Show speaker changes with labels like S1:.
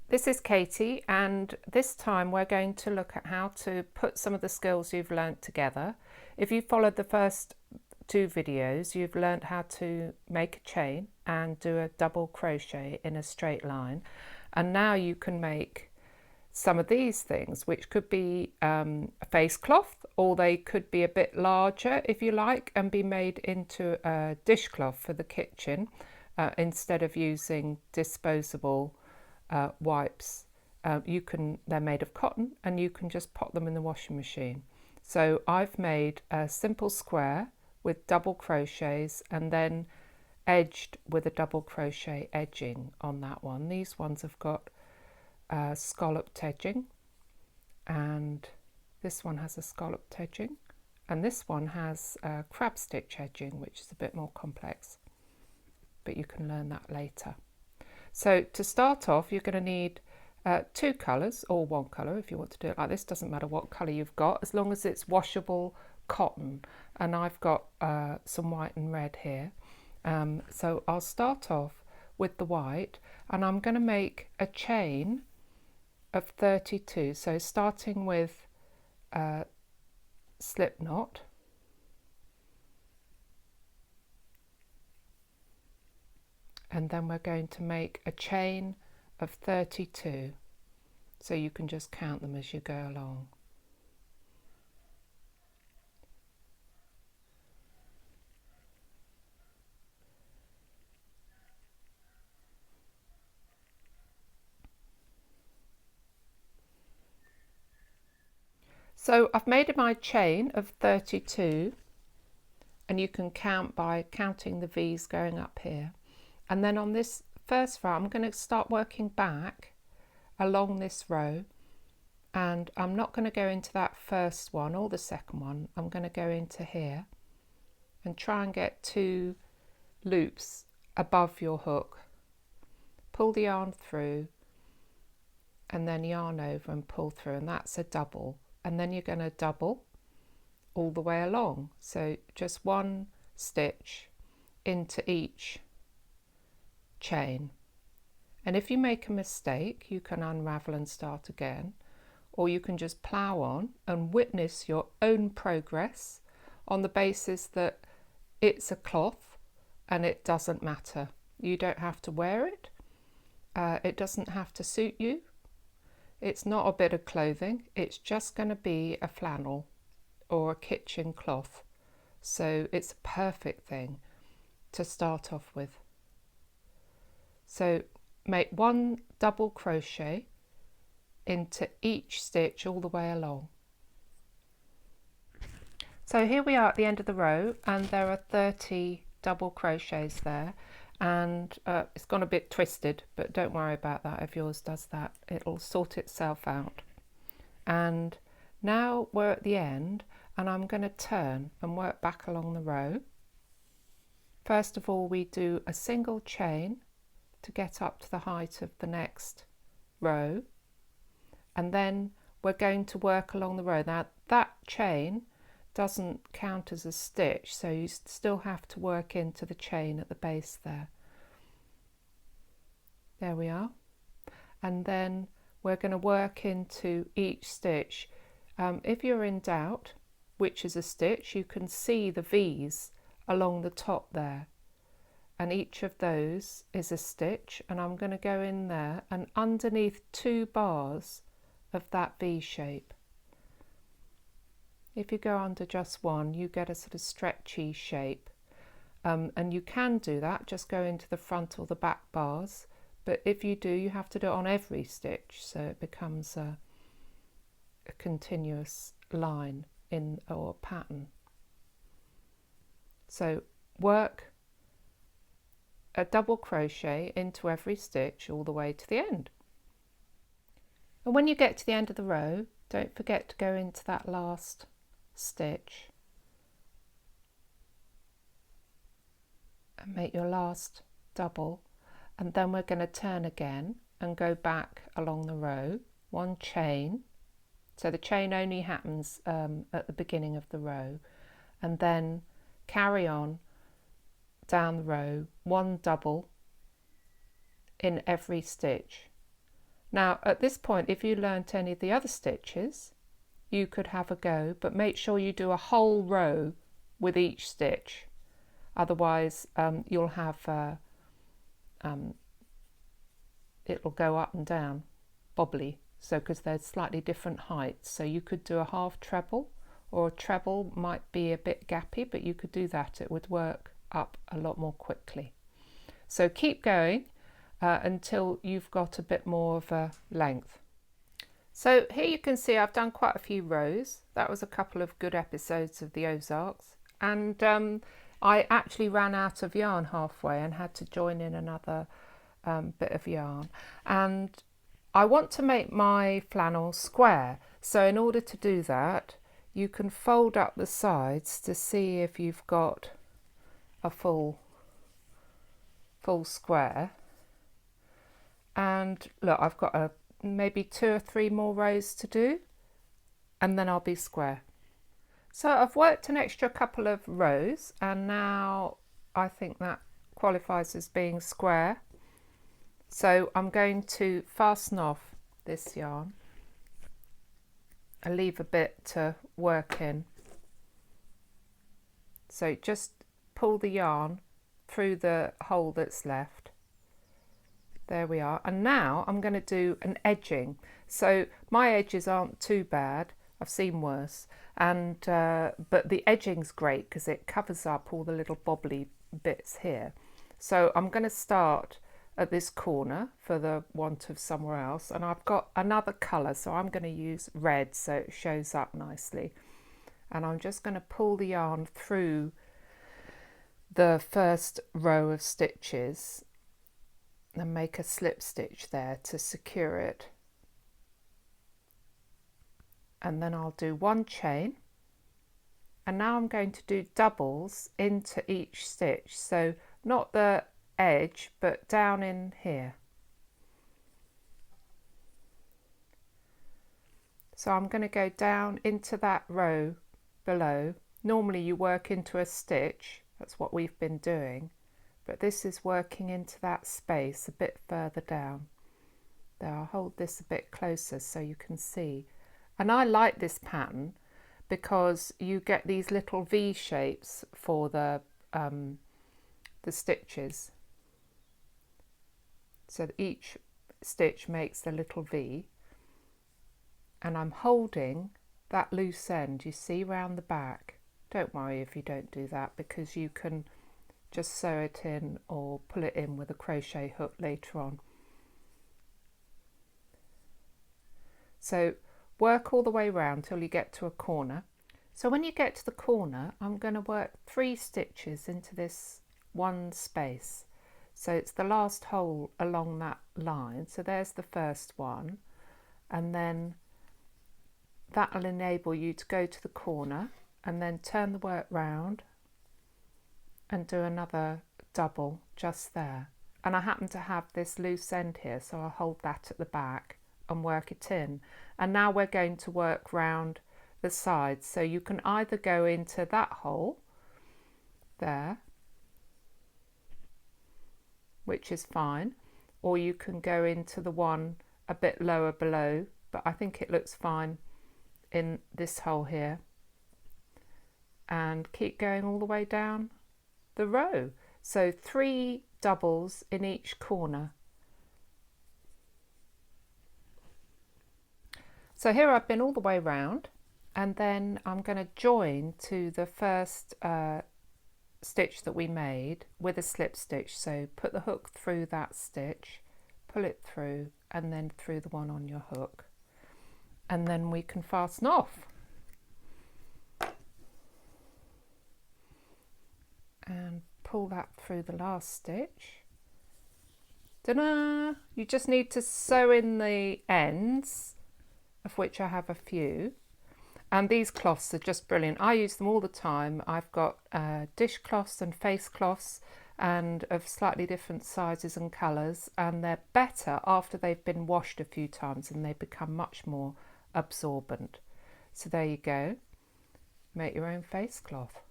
S1: This is Katie, and this time we're going to look at how to put some of the skills you've learnt together. If you followed the first two videos, you've learnt how to make a chain and do a double crochet in a straight line, and now you can make some of these things, which could be a face cloth, or they could be a bit larger if you like and be made into a dishcloth for the kitchen instead of using disposable wipes. They're made of cotton and you can just pop them in the washing machine. So I've made a simple square with double crochets and then edged with a double crochet edging on that one. These ones have got scalloped edging, and this one has a scalloped edging, and this one has crab stitch edging, which is a bit more complex, but you can learn that later. So to start off, you're going to need two colours, or one colour if you want to do it like this. Doesn't matter what colour you've got, as long as it's washable cotton. And I've got some white and red here. So I'll start off with the white, and I'm going to make a chain of 32. So starting with a slip knot, and then we're going to make a chain of 32, so you can just count them as you go along. So I've made my chain of 32, and you can count by counting the V's going up here. And then on this first row, I'm going to start working back along this row, and I'm not going to go into that first one or the second one. I'm going to go into here and try and get 2 loops above your hook. Pull the yarn through and then yarn over and pull through, and that's a double. And then you're going to double all the way along. So just 1 stitch into each chain, and if you make a mistake you can unravel and start again, or you can just plow on and witness your own progress on the basis that it's a cloth and it doesn't matter. You don't have to wear it, it doesn't have to suit you, it's not a bit of clothing, it's just going to be a flannel or a kitchen cloth, so it's a perfect thing to start off with. So make 1 double crochet into each stitch all the way along. So here we are at the end of the row, and there are 30 double crochets there, and it's gone a bit twisted, but don't worry about that. If yours does that, it'll sort itself out. And now we're at the end, and I'm going to turn and work back along the row. First of all, we do a single chain to get up to the height of the next row, and then we're going to work along the row. Now that chain doesn't count as a stitch, so you still have to work into the chain at the base there. There we are. And then we're going to work into each stitch. If you're in doubt which is a stitch, you can see the V's along the top there, and each of those is a stitch, and I'm going to go in there and underneath 2 bars of that V shape. If you go under just one, you get a sort of stretchy shape, and you can do that, just go into the front or the back bars, but if you do, you have to do it on every stitch, so it becomes a continuous line or pattern. So work a double crochet into every stitch all the way to the end. And when you get to the end of the row, don't forget to go into that last stitch and make your last double, and then we're going to turn again and go back along the row, 1 chain. So the chain only happens at the beginning of the row, and then carry on down the row, 1 double in every stitch, Now at this point, if you learnt any of the other stitches, you could have a go, but make sure you do a whole row with each stitch. Otherwise you'll have it'll go up and down, bobbly, so because they're slightly different heights. So you could do a half treble, or a treble might be a bit gappy, but you could do that. It would work up a lot more quickly. So keep going until you've got a bit more of a length. So here you can see I've done quite a few rows. That was a couple of good episodes of the Ozarks, and I actually ran out of yarn halfway and had to join in another bit of yarn. And I want to make my flannel square, so in order to do that you can fold up the sides to see if you've got a full square. And look, I've got maybe 2 or 3 more rows to do, and then I'll be square. So I've worked an extra couple of rows, and now I think that qualifies as being square. So I'm going to fasten off this yarn. I leave a bit to work in. So just pull the yarn through the hole that's left. There we are. And now I'm going to do an edging. So my edges aren't too bad. I've seen worse. And but the edging's great because it covers up all the little bobbly bits here. So I'm going to start at this corner for the want of somewhere else, and I've got another colour, so I'm going to use red so it shows up nicely. And I'm just going to pull the yarn through the first row of stitches and make a slip stitch there to secure it, and then I'll do 1 chain, and now I'm going to do doubles into each stitch, so not the edge but down in here. So I'm going to go down into that row below. Normally you work into a stitch, that's what we've been doing, but this is working into that space a bit further down. There, I'll hold this a bit closer so you can see. And I like this pattern because you get these little V shapes for the stitches. So each stitch makes a little V, and I'm holding that loose end, you see, round the back. Don't worry if you don't do that, because you can just sew it in or pull it in with a crochet hook later on. So work all the way round till you get to a corner. So when you get to the corner, I'm going to work 3 stitches into this one space. So it's the last hole along that line. So there's the first one, and then that will enable you to go to the corner and then turn the work round and do another double just there. And I happen to have this loose end here, so I'll hold that at the back and work it in. And now we're going to work round the sides, so you can either go into that hole there, which is fine, or you can go into the one a bit lower below, but I think it looks fine in this hole here, and keep going all the way down the row. So 3 doubles in each corner. So here I've been all the way round, and then I'm going to join to the first stitch that we made with a slip stitch. So put the hook through that stitch, pull it through, and then through the one on your hook, and then we can fasten off. And pull that through the last stitch. Ta-da! You just need to sew in the ends, of which I have a few. And these cloths are just brilliant. I use them all the time. I've got dishcloths and face cloths, and of slightly different sizes and colours, and they're better after they've been washed a few times, and they become much more absorbent. So there you go. Make your own face cloth.